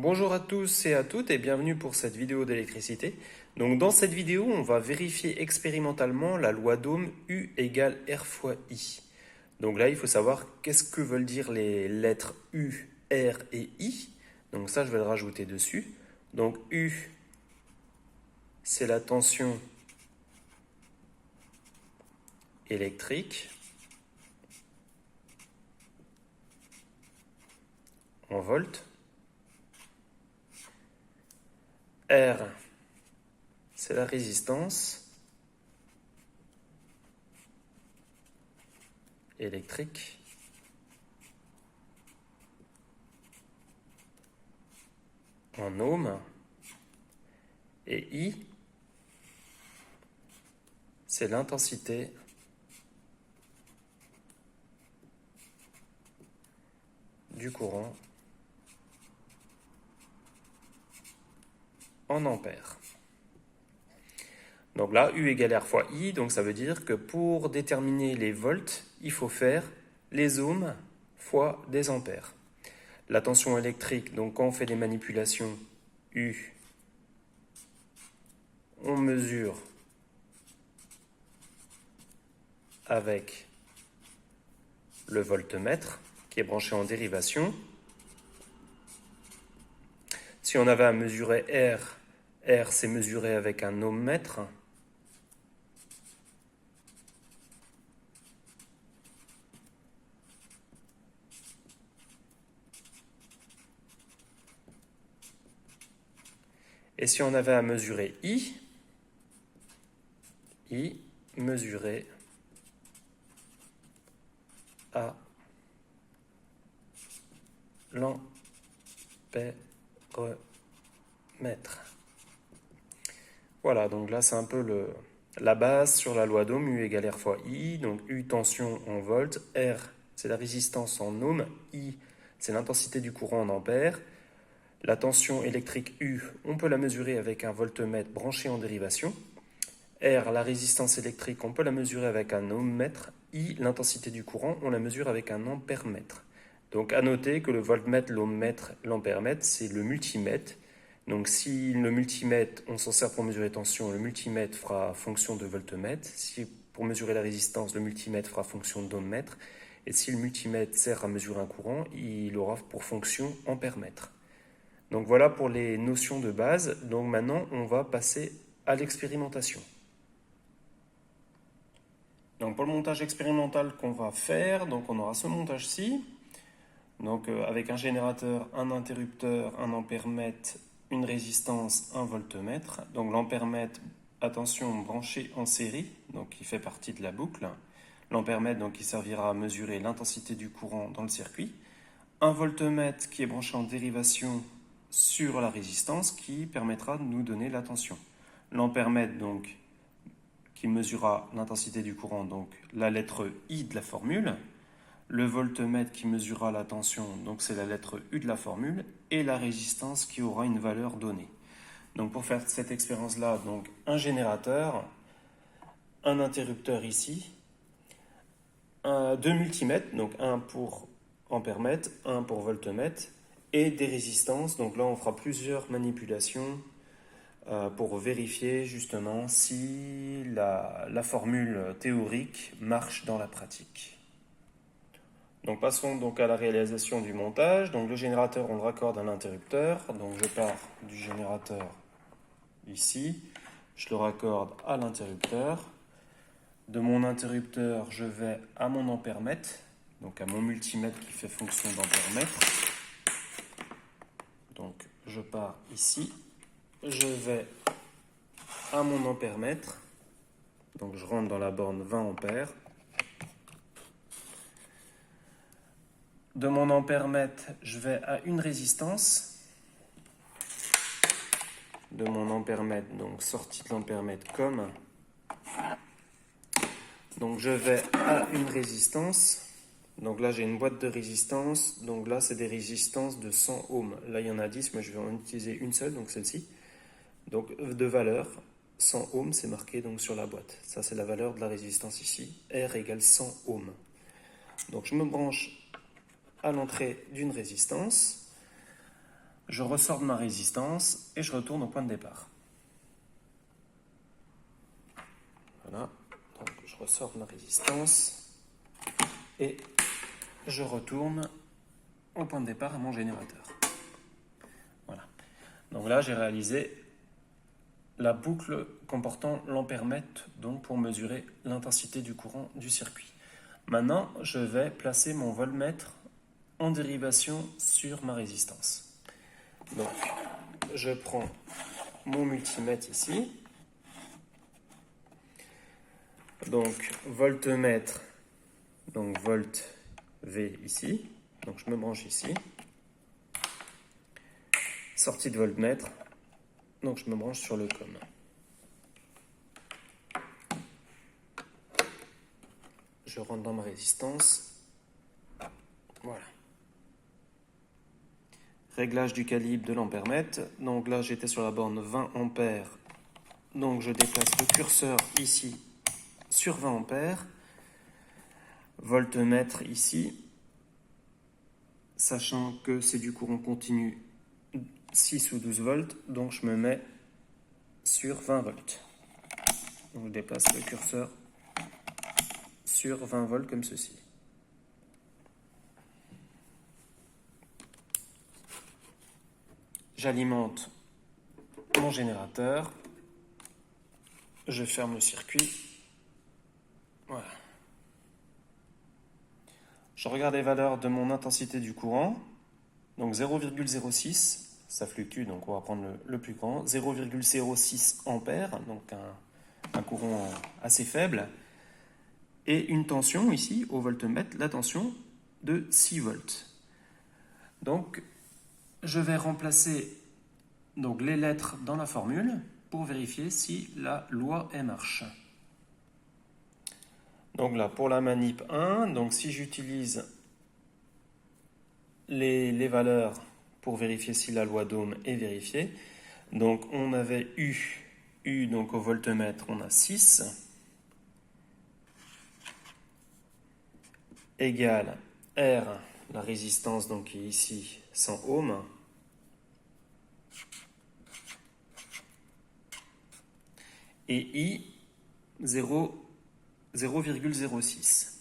Bonjour à tous et à toutes et bienvenue pour cette vidéo d'électricité. Donc dans cette vidéo, on va vérifier expérimentalement la loi d'Ohm U égale R fois I. Donc là, il faut savoir qu'est-ce que veulent dire les lettres U, R et I. Donc ça, je vais le rajouter dessus. Donc U, c'est la tension électrique en volts. R, c'est la résistance électrique en ohms. Et I, c'est l'intensité du courant en ampères. Donc là, U égale R fois I, donc ça veut dire que pour déterminer les volts, il faut faire les ohms fois des ampères. La tension électrique, donc quand on fait des manipulations U, on mesure avec le voltmètre qui est branché en dérivation. Si on avait à mesurer R, R c'est mesuré avec un ohmmètre. Et si on avait à mesurer I mesuré à l'ampèremètre. Voilà, donc là c'est un peu la base sur la loi d'Ohm, U égale R fois I. Donc U tension en volts, R c'est la résistance en ohms, I c'est l'intensité du courant en ampères. La tension électrique U, on peut la mesurer avec un voltmètre branché en dérivation. R, la résistance électrique, on peut la mesurer avec un ohmmètre. I, l'intensité du courant, on la mesure avec un ampèremètre. Donc à noter que le voltmètre, l'ohmmètre, l'ampèremètre, c'est le multimètre. Donc si le multimètre, on s'en sert pour mesurer tension, le multimètre fera fonction de voltmètre. Si pour mesurer la résistance, le multimètre fera fonction d'ohmmètre. Et si le multimètre sert à mesurer un courant, il aura pour fonction ampèremètre. Donc voilà pour les notions de base. Donc maintenant, on va passer à l'expérimentation. Donc pour le montage expérimental qu'on va faire, donc on aura ce montage-ci. Donc avec un générateur, un interrupteur, un ampèremètre, une résistance, un voltmètre. Donc l'ampèremètre, attention, branché en série, donc il fait partie de la boucle. L'ampèremètre, donc il servira à mesurer l'intensité du courant dans le circuit. Un voltmètre qui est branché en dérivation sur la résistance qui permettra de nous donner la tension. L'ampèremètre donc qui mesurera l'intensité du courant, donc la lettre I de la formule. Le voltmètre qui mesurera la tension, donc c'est la lettre U de la formule. Et la résistance qui aura une valeur donnée. Donc pour faire cette expérience-là, donc un générateur, un interrupteur ici, deux multimètres, donc un pour ampèremètre, un pour voltmètre, et des résistances. Donc là, on fera plusieurs manipulations pour vérifier justement si la formule théorique marche dans la pratique. Donc passons donc à la réalisation du montage. Donc le générateur, on le raccorde à l'interrupteur. Donc je pars du générateur ici, je le raccorde à l'interrupteur. De mon interrupteur, je vais à mon ampèremètre, donc à mon multimètre qui fait fonction d'ampèremètre. Donc je pars ici, je vais à mon ampèremètre, donc je rentre dans la borne 20 ampères. De mon ampèremètre, je vais à une résistance. De mon ampèremètre, donc sortie de l'ampèremètre comme. Donc je vais à une résistance. Donc là j'ai une boîte de résistance. Donc là c'est des résistances de 100 ohms. Là il y en a 10, mais je vais en utiliser une seule, donc celle-ci. Donc de valeur, 100 ohms c'est marqué donc sur la boîte. Ça c'est la valeur de la résistance ici. R égale 100 ohms. Donc je me branche à l'entrée d'une résistance. Je ressors de ma résistance et je retourne au point de départ. Voilà, donc je ressors de ma résistance et je retourne au point de départ à mon générateur. Voilà. Donc là, j'ai réalisé la boucle comportant l'ampèremètre donc pour mesurer l'intensité du courant du circuit. Maintenant, je vais placer mon voltmètre en dérivation sur ma résistance. Donc, je prends mon multimètre ici. Donc, voltmètre, donc volt V ici. Donc, je me branche ici. Sortie de voltmètre. Donc, je me branche sur le COM. Je rentre dans ma résistance. Voilà. Réglage du calibre de l'ampèremètre. Donc là, j'étais sur la borne 20 ampères. Donc, je déplace le curseur ici sur 20 ampères. Voltmètre ici. Sachant que c'est du courant continu 6 ou 12 volts. Donc, je me mets sur 20 volts. Donc, je déplace le curseur sur 20 volts comme ceci. J'alimente mon générateur. Je ferme le circuit. Voilà. Je regarde les valeurs de mon intensité du courant. Donc 0,06, ça fluctue, donc on va prendre le plus grand. 0,06 ampères, donc un courant assez faible. Et une tension ici, au voltmètre, la tension de 6 volts. Donc, je vais remplacer donc, les lettres dans la formule pour vérifier si la loi marche. Donc là, pour la manip 1, donc si j'utilise les valeurs pour vérifier si la loi d'Ohm est vérifiée, donc on avait U donc au voltmètre, on a 6, égale R, la résistance donc qui est ici 100 ohms, et I 0,06.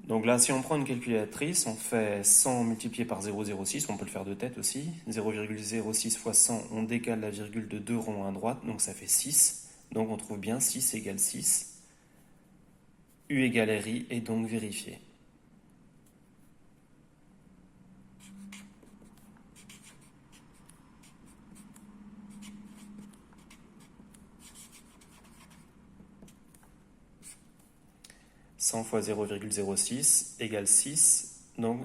Donc là, si on prend une calculatrice, on fait 100 multiplié par 0,06, on peut le faire de tête aussi. 0,06 fois 100, on décale la virgule de 2 ronds à droite, donc ça fait 6. Donc on trouve bien 6 égale 6. U égale RI est donc vérifié. « 100 fois 0,06 égale 6. Donc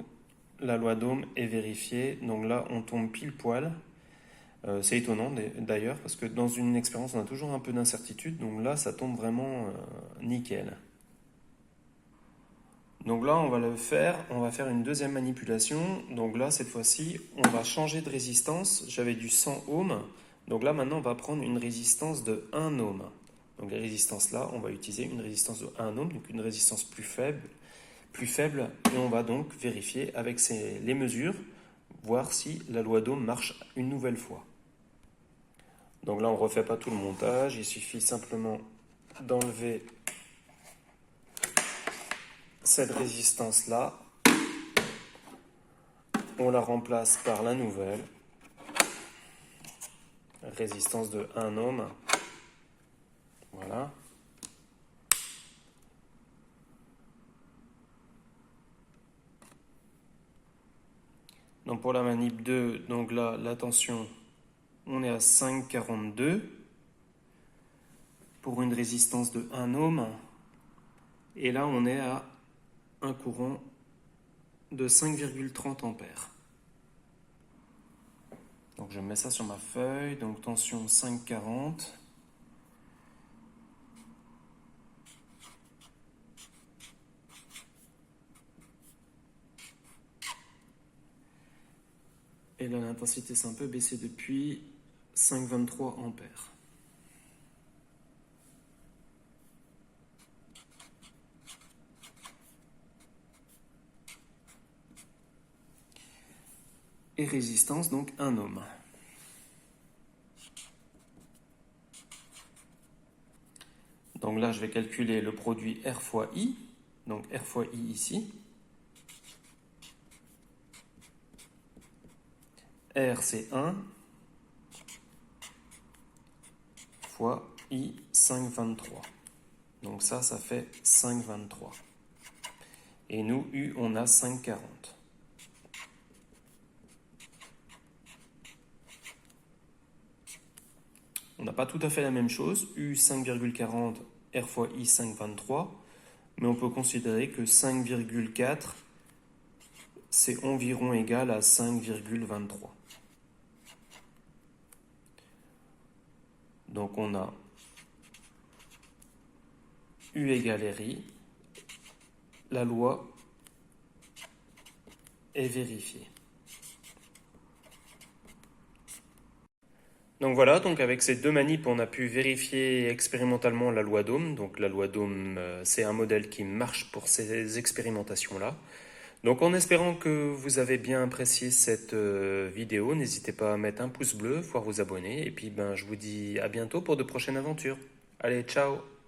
la loi d'Ohm est vérifiée. Donc là, on tombe pile poil. C'est étonnant d'ailleurs, parce que dans une expérience, on a toujours un peu d'incertitude. Donc là, ça tombe vraiment nickel. Donc là, on va faire une deuxième manipulation. Donc là, cette fois-ci, on va changer de résistance. J'avais du 100 ohms. Donc là, maintenant, on va prendre une résistance de 1 ohm. Donc les résistances là, on va utiliser une résistance de 1 ohm, donc une résistance plus faible, et on va donc vérifier avec les mesures, voir si la loi d'Ohm marche une nouvelle fois. Donc là, on ne refait pas tout le montage, il suffit simplement d'enlever cette résistance-là. On la remplace par la nouvelle résistance de 1 ohm. Voilà. Donc pour la manip 2, donc là, la tension, on est à 5,42 pour une résistance de 1 ohm. Et là, on est à un courant de 5,30 ampères. Donc je mets ça sur ma feuille, donc tension 5,40. Et là, l'intensité s'est un peu baissée depuis, 5,23 ampères. et résistance, donc 1 ohm. Donc là, je vais calculer le produit R fois I, donc R fois I ici. R c'est 1 fois I 5,23. Donc ça fait 5,23. Et nous, U, on a 5,40. On n'a pas tout à fait la même chose. U 5,40, R fois I 5,23. Mais on peut considérer que 5,4, c'est environ égal à 5,23. Donc on a U égale RI. La loi est vérifiée. Donc voilà, donc avec ces deux manips, on a pu vérifier expérimentalement la loi d'Ohm. Donc la loi d'Ohm, c'est un modèle qui marche pour ces expérimentations-là. Donc en espérant que vous avez bien apprécié cette vidéo, n'hésitez pas à mettre un pouce bleu, voire vous abonner. Et puis je vous dis à bientôt pour de prochaines aventures. Allez, ciao!